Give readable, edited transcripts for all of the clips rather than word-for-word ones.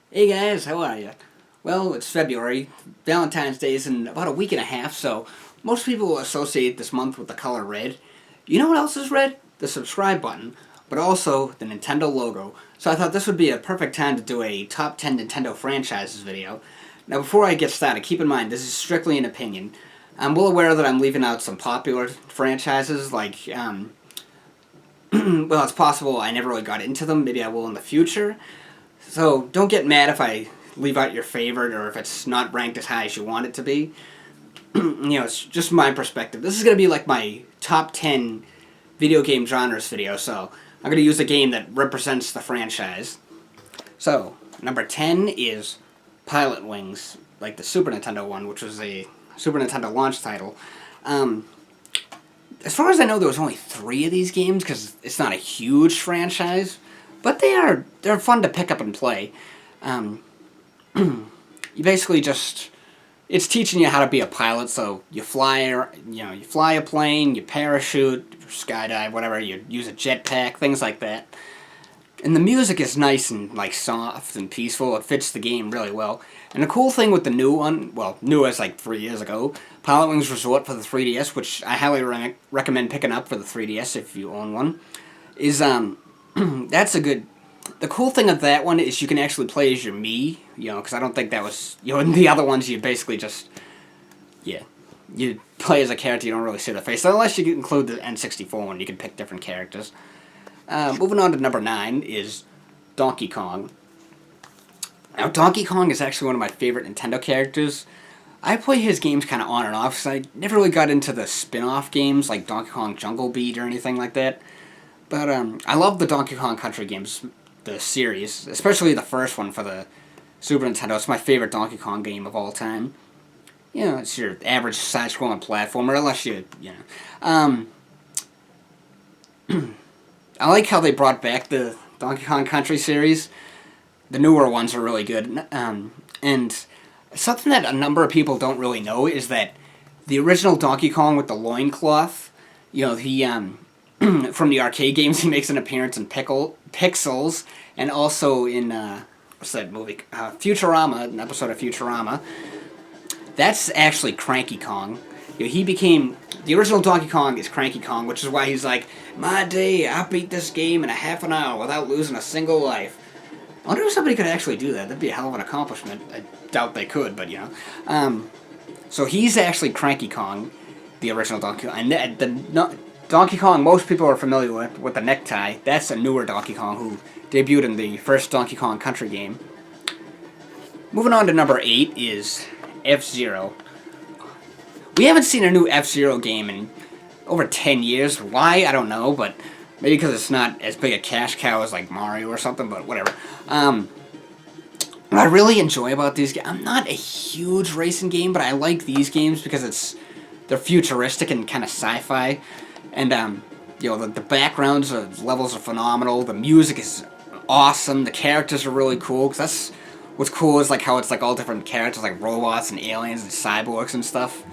Hey guys, how are you? Well, it's February. Valentine's Day is in about a week and a half, so most people will associate this month with the color red. You know what else is red? The subscribe button, but also the Nintendo logo. So I thought this would be a perfect time to do a top 10 Nintendo franchises video. Now, before I get started, keep in mind this is strictly an opinion. I'm well aware that I'm leaving out some popular franchises, like, well, it's possible I never really got into them. Maybe I will in the future. So don't get mad if I leave out your favorite or if it's not ranked as high as you want it to be. It's just my perspective. This is going to be like my top 10 video game genres video, so I'm going to use a game that represents the franchise. So, number 10 is Pilot Wings, like the Super Nintendo one, which was a Super Nintendo launch title. As far as I know, there was only 3 of these games because it's not a huge franchise. But they're fun to pick up and play. You basically just, it's teaching you how to be a pilot. So you fly a plane, you parachute, skydive, whatever. You use a jetpack, things like that. And the music is nice and like soft and peaceful. It fits the game really well. And the cool thing with the new one, well, new as like 3 years ago, Pilot Wings Resort for the 3DS, which I highly recommend picking up for the 3DS if you own one, is that's a good. The cool thing of that one is you can actually play as your Mii, because I don't think that was, in the other ones you basically just, you play as a character, you don't really see the face. So unless you include the N64 one, you can pick different characters. Moving on to number 9 is Donkey Kong. Now, Donkey Kong is actually one of my favorite Nintendo characters. I play his games kind of on and off, so I never really got into the spin-off games like Donkey Kong Jungle Beat or anything like that. But I love the Donkey Kong Country games, the series, especially the first one for the Super Nintendo. It's my favorite Donkey Kong game of all time. It's your average side-scrolling platformer, unless I like how they brought back the Donkey Kong Country series. The newer ones are really good. And something that a number of people don't really know is that the original Donkey Kong with the loincloth, he from the arcade games, he makes an appearance in Pixels, and also in, what's that movie? Futurama, an episode of Futurama. That's actually Cranky Kong. He became, the original Donkey Kong is Cranky Kong, which is why he's like, my day, I beat this game in a half an hour without losing a single life. I wonder if somebody could actually do that. That'd be a hell of an accomplishment. I doubt they could, but so he's actually Cranky Kong, the original Donkey Kong. And the Donkey Kong, most people are familiar with the necktie. That's a newer Donkey Kong who debuted in the first Donkey Kong Country game. Moving on to number 8 is F-Zero. We haven't seen a new F-Zero game in over 10 years. Why? I don't know, but maybe because it's not as big a cash cow as like Mario or something, but whatever. What I really enjoy about these games, I'm not a huge racing game, but I like these games because they're futuristic and kind of sci-fi. And, the backgrounds, the levels are phenomenal. The music is awesome. The characters are really cool. Because that's what's cool is, like, how it's, like, all different characters, like robots and aliens and cyborgs and stuff.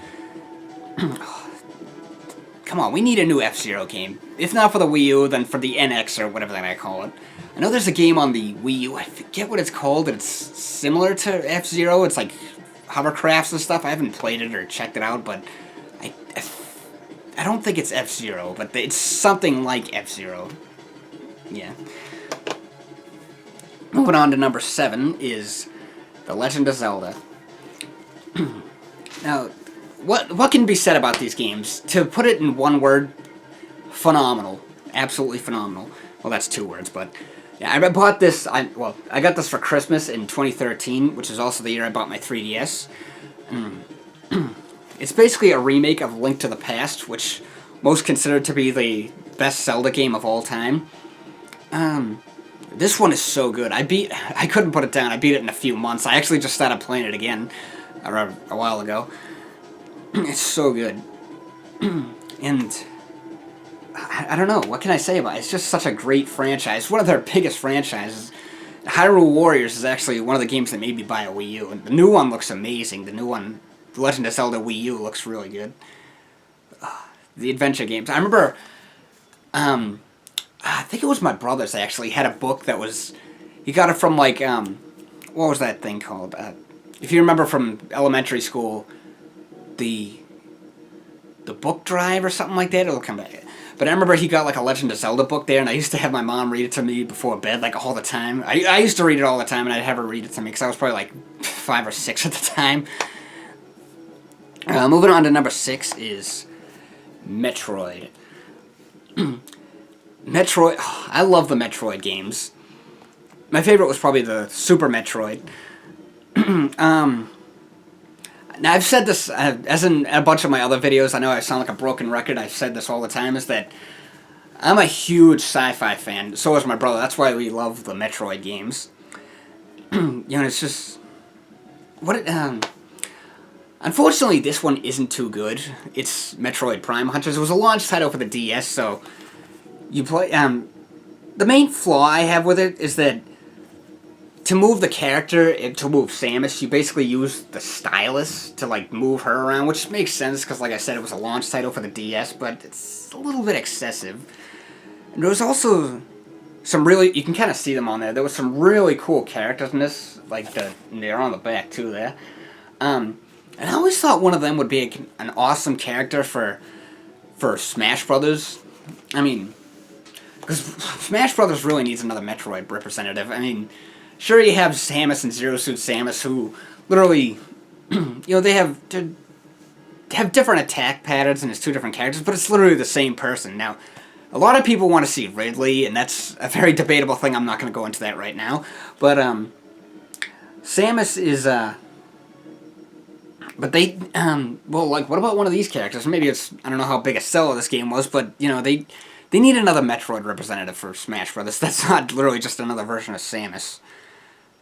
Come on, we need a new F-Zero game. If not for the Wii U, then for the NX or whatever they might call it. I know there's a game on the Wii U. I forget what it's called. It's similar to F-Zero. It's, like, hovercrafts and stuff. I haven't played it or checked it out, but I don't think it's F-Zero, but it's something like F-Zero. Yeah. Moving on to number 7 is The Legend of Zelda. Now, what can be said about these games? To put it in one word, phenomenal. Absolutely phenomenal. Well, that's 2 words, but yeah, I bought this. I got this for Christmas in 2013, which is also the year I bought my 3DS. It's basically a remake of Link to the Past, which most consider to be the best Zelda game of all time. This one is so good. I couldn't put it down. I beat it in a few months. I actually just started playing it again a while ago. It's so good. And I don't know, what can I say about it? It's just such a great franchise. It's one of their biggest franchises. Hyrule Warriors is actually one of the games that made me buy a Wii U. And the new one looks amazing. The new one, The Legend of Zelda Wii U, looks really good. The adventure games. I remember, I think it was my brother's actually, had a book that was, he got it from like, what was that thing called? If you remember from elementary school, the book drive or something like that, it'll come back. But I remember he got like a Legend of Zelda book there, and I used to have my mom read it to me before bed, like all the time. I used to read it all the time, and I'd have her read it to me because I was probably like 5 or 6 at the time. Moving on to number 6 is Metroid. Metroid, oh, I love the Metroid games. My favorite was probably the Super Metroid. Now, I've said this, as in a bunch of my other videos, I know I sound like a broken record, I've said this all the time, is that I'm a huge sci-fi fan. So is my brother. That's why we love the Metroid games. You know, it's just... Unfortunately, this one isn't too good. It's Metroid Prime Hunters. It was a launch title for the DS, so... You play... the main flaw I have with it is that to move the character, to move Samus, you basically use the stylus to, like, move her around, which makes sense, because, like I said, it was a launch title for the DS, but it's a little bit excessive. And there was also some really, you can kind of see them on there, there was some really cool characters in this, like, they're on the back, too, there. And I always thought one of them would be an awesome character for Smash Brothers. I mean, because Smash Brothers really needs another Metroid representative. I mean... Sure, you have Samus and Zero Suit Samus, who literally, you know, they have different attack patterns and it's 2 different characters, but it's literally the same person. Now, a lot of people want to see Ridley, and that's a very debatable thing. I'm not going to go into that right now. But Samus is, but they, well, like, what about one of these characters? Maybe it's, I don't know how big a seller this game was, but, you know, they need another Metroid representative for Smash Brothers. That's not literally just another version of Samus.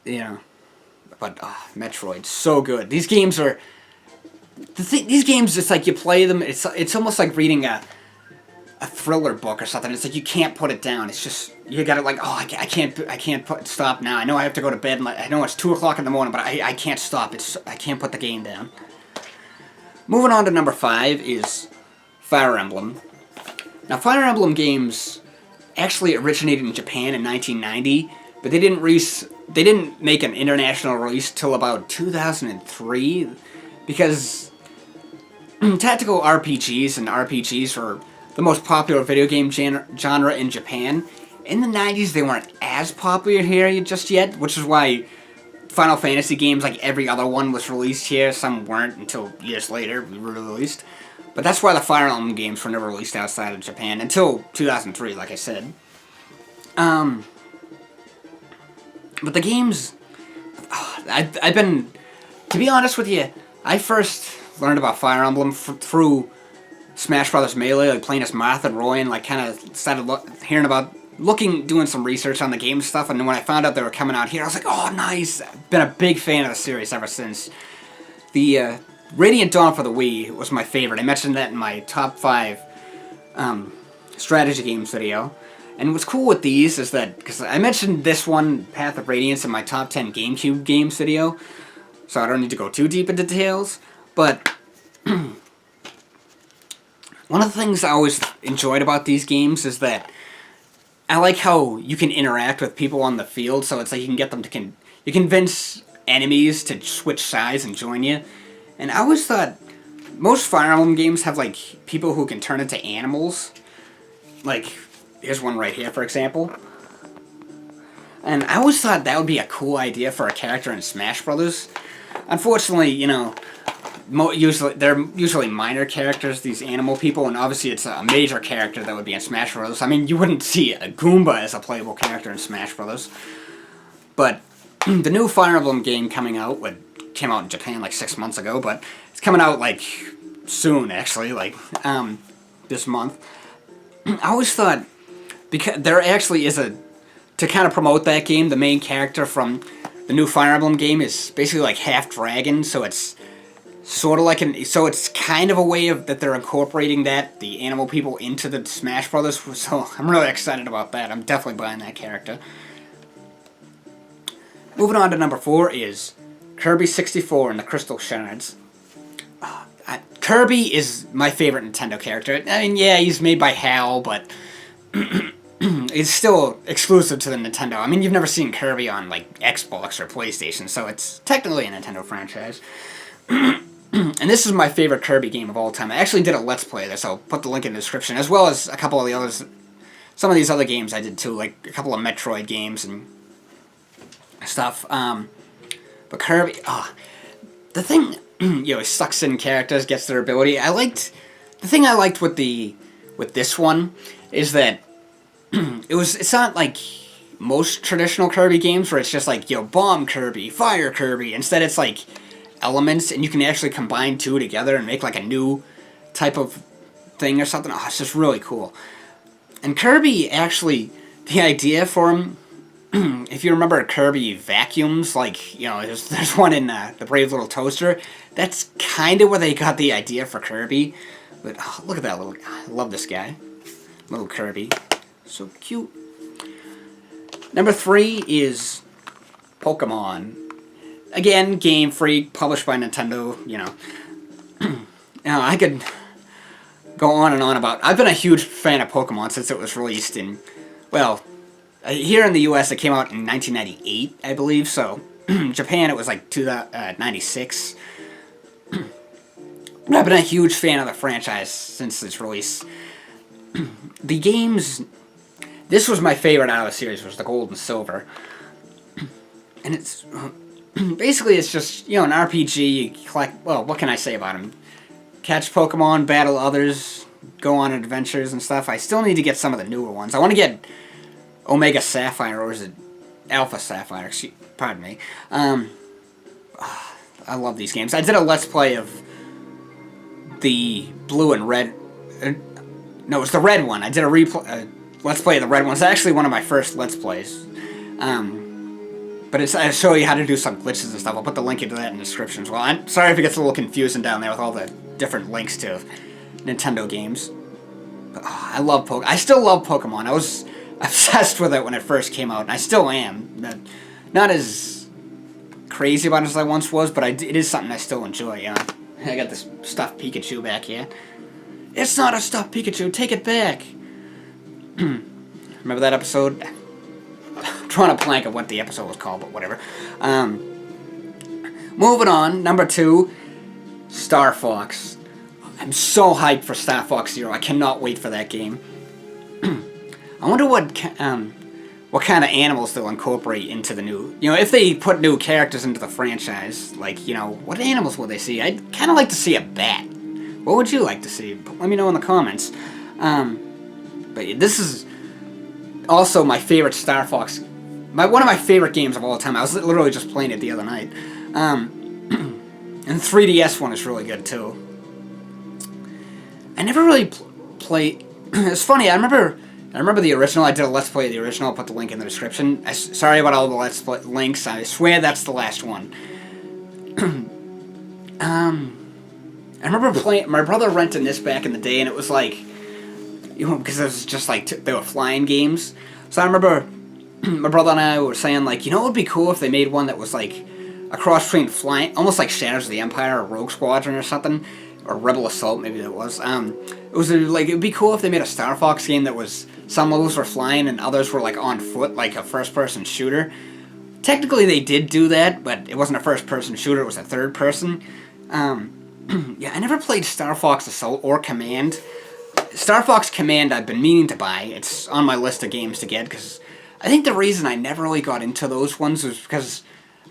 You know, but Metroid, so good. These games are these games. It's like you play them. It's almost like reading a thriller book or something. It's like you can't put it down. It's just you got to like, oh, I can't stop now. I know I have to go to bed. And I know it's 2 o'clock in the morning, but I can't stop. I can't put the game down. Moving on to number 5 is Fire Emblem. Now, Fire Emblem games actually originated in Japan in 1990, but they didn't make an international release till about 2003, because tactical RPGs and RPGs were the most popular video game genre in Japan. In the 90s, they weren't as popular here just yet, which is why Final Fantasy games, like every other one, was released here. Some weren't until years later were released. But that's why the Fire Emblem games were never released outside of Japan until 2003, like I said. But the games, I've been, to be honest with you, I first learned about Fire Emblem through Smash Brothers Melee, like playing as Marth and Roy, and like kind of started hearing about, doing some research on the game stuff, and then when I found out they were coming out here, I was like, oh, nice. I've been a big fan of the series ever since. The Radiant Dawn for the Wii was my favorite. I mentioned that in my top 5 strategy games video. And what's cool with these is that, because I mentioned this one, Path of Radiance, in my top 10 GameCube games video, so I don't need to go too deep into details, but one of the things I always enjoyed about these games is that I like how you can interact with people on the field, so it's like you can get them to, you convince enemies to switch sides and join you. And I always thought most Fire Emblem games have, like, people who can turn into animals. Like, here's one right here, for example. And I always thought that would be a cool idea for a character in Smash Brothers. Unfortunately, you know, they're usually minor characters, these animal people, and obviously it's a major character that would be in Smash Brothers. I mean, you wouldn't see a Goomba as a playable character in Smash Brothers. But the new Fire Emblem game came out in Japan like 6 months ago, but it's coming out like soon, actually, like this month. I always thought, because there actually is to kind of promote that game, the main character from the new Fire Emblem game is basically like half dragon, so it's sort of like so it's kind of a way of that they're incorporating the animal people into the Smash Brothers, so I'm really excited about that. I'm definitely buying that character. Moving on to number 4 is Kirby 64 and the Crystal Shards. Kirby is my favorite Nintendo character. I mean, yeah, he's made by HAL, but it's still exclusive to the Nintendo. I mean, you've never seen Kirby on, like, Xbox or PlayStation, so it's technically a Nintendo franchise. And this is my favorite Kirby game of all time. I actually did a Let's Play of this. I'll put the link in the description, as well as a couple of the others. Some of these other games I did too, like a couple of Metroid games and stuff. But Kirby, the thing, you know, he sucks in characters, gets their ability. The thing I liked with this one is that it's not like most traditional Kirby games where it's just like, you know, bomb Kirby, fire Kirby. Instead, it's like elements, and you can actually combine two together and make like a new type of thing or something. Oh, it's just really cool. And Kirby, actually, the idea for him, if you remember Kirby vacuums, like, you know, there's one in the Brave Little Toaster, that's kind of where they got the idea for Kirby. But look at that little, I love this guy. Little Kirby. So cute. Number 3 is Pokemon. Again, Game Freak, published by Nintendo, you know. Now, I could go on and on about... I've been a huge fan of Pokemon since it was released in... Well, here in the US, it came out in 1998, I believe, so... Japan, it was like 96. I've been a huge fan of the franchise since its release. The games... This was my favorite out of the series, was the Gold and Silver. And it's... Basically, it's just, you know, an RPG. You collect... Well, what can I say about them? Catch Pokemon, battle others, go on adventures and stuff. I still need to get some of the newer ones. I want to get Omega Sapphire, or is it Alpha Sapphire? Pardon me. I love these games. I did a Let's Play of the blue and red... no, it was the red one. I did a Let's Play of the red one. It's actually one of my first Let's Plays. But I show you how to do some glitches and stuff. I'll put the link into that in the description as well. I'm sorry if it gets a little confusing down there with all the different links to Nintendo games. But, I love Pokemon. I still love Pokemon. I was obsessed with it when it first came out, and I still am. Not as crazy about it as I once was, but it is something I still enjoy. You know? I got this stuffed Pikachu back here. It's not a stuffed Pikachu. Take it back. Remember that episode? I'm drawing a blank of what the episode was called, but whatever. Moving on, number 2, Star Fox. I'm so hyped for Star Fox Zero. I cannot wait for that game. I wonder what kind of animals they'll incorporate into the new... You know, if they put new characters into the franchise, like, you know, what animals will they see? I'd kind of like to see a bat. What would you like to see? Let me know in the comments. But this is also my favorite Star Fox... one of my favorite games of all time. I was literally just playing it the other night. And the 3DS one is really good, too. I never really played... It's funny, I remember the original. I did a Let's Play of the original. I'll put the link in the description. Sorry about all the Let's Play links. I swear that's the last one. I remember playing... My brother rented this back in the day, and it was like... You know, because it was just like... They were flying games. So I remember... My brother and I were saying, like, you know what would be cool if they made one that was, like, a cross between flying... Almost like Shadows of the Empire or Rogue Squadron or something. Or Rebel Assault, maybe that was. It was, like, it would be cool if they made a Star Fox game that was... Some levels were flying and others were, like, on foot, like a first-person shooter. Technically, they did do that, but it wasn't a first-person shooter, it was a third-person. Yeah, I never played Star Fox Assault or Command. Star Fox Command I've been meaning to buy. It's on my list of games to get, because... I think the reason I never really got into those ones was because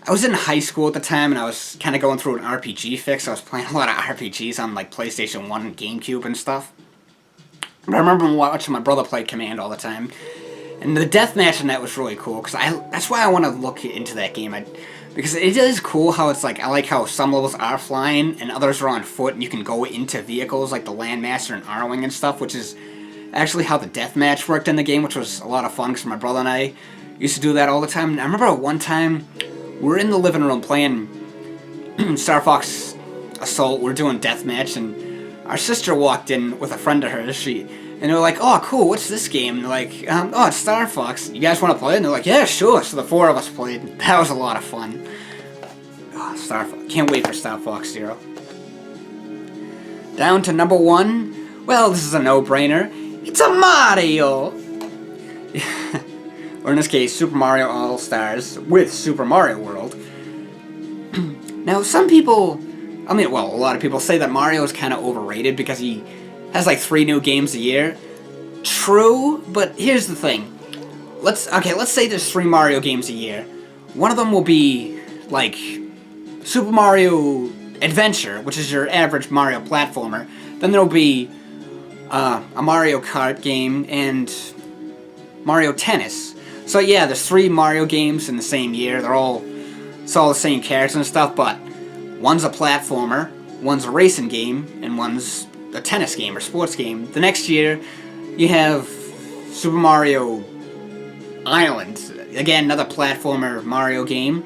I was in high school at the time and I was kind of going through an RPG fix. I was playing a lot of RPGs on like PlayStation 1 and GameCube and stuff. But I remember watching my brother play Command all the time. And the deathmatch in that was really cool because that's why I want to look into that game. Because it is cool how it's like, I like how some levels are flying and others are on foot and you can go into vehicles like the Landmaster and Arwing and stuff, which is... actually how the deathmatch worked in the game, which was a lot of fun because my brother and I used to do that all the time. And I remember one time we were in the living room playing Star Fox Assault. We were doing deathmatch, and our sister walked in with a friend of hers. And they were like, "Oh, cool, what's this game?" And they're like, "Oh, it's Star Fox. You guys want to play it?" And they're like, "Yeah, sure." So the 4 of us played. That was a lot of fun. Oh, Star Fox. Can't wait for Star Fox Zero. Down to number 1. Well, this is a no-brainer. It's a Mario! or in this case, Super Mario All-Stars with Super Mario World. Now, some people, a lot of people say that Mario is kind of overrated because he has like 3 new games a year. True, but here's the thing. Let's say there's 3 Mario games a year. One of them will be like Super Mario Adventure, which is your average Mario platformer. Then there'll be a Mario Kart game and Mario Tennis. So yeah, there's 3 Mario games in the same year. It's all the same characters and stuff, but one's a platformer, one's a racing game, and one's a tennis game or sports game. The next year, you have Super Mario Island. Again, another platformer Mario game.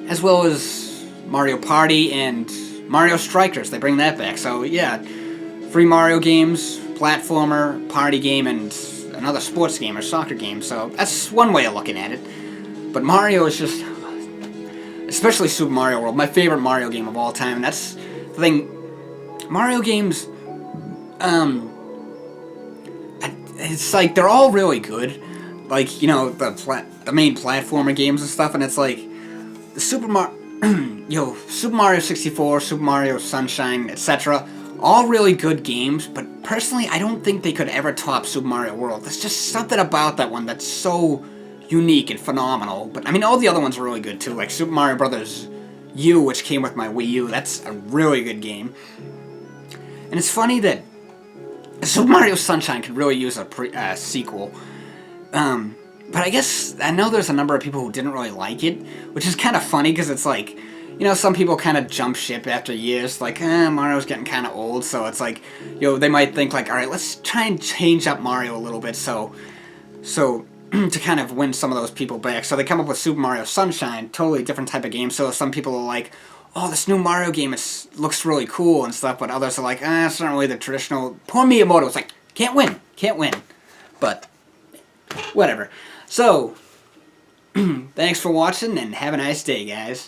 As well as Mario Party and Mario Strikers. They bring that back. So yeah, 3 Mario games, platformer, party game, and another sports game or soccer game. So that's one way of looking at it. But Mario is just, especially Super Mario World, my favorite Mario game of all time. And that's the thing. Mario games, it's like they're all really good. Like, you know, the main platformer games and stuff, and it's like the Super Mario 64, Super Mario Sunshine, etc. All really good games, but personally, I don't think they could ever top Super Mario World. There's just something about that one that's so unique and phenomenal. But I mean, all the other ones are really good too, like Super Mario Brothers U, which came with my Wii U. That's a really good game. And it's funny that Super Mario Sunshine could really use a sequel. But I know there's a number of people who didn't really like it, which is kind of funny because it's like, you know, some people kind of jump ship after years, like, Mario's getting kind of old, so it's like, you know, they might think like, alright, let's try and change up Mario a little bit, so to kind of win some of those people back. So they come up with Super Mario Sunshine, totally different type of game, so some people are like, oh, this new Mario game looks really cool and stuff, but others are like, it's not really the traditional. Poor Miyamoto's like, can't win. But, whatever. So, thanks for watching, and have a nice day, guys.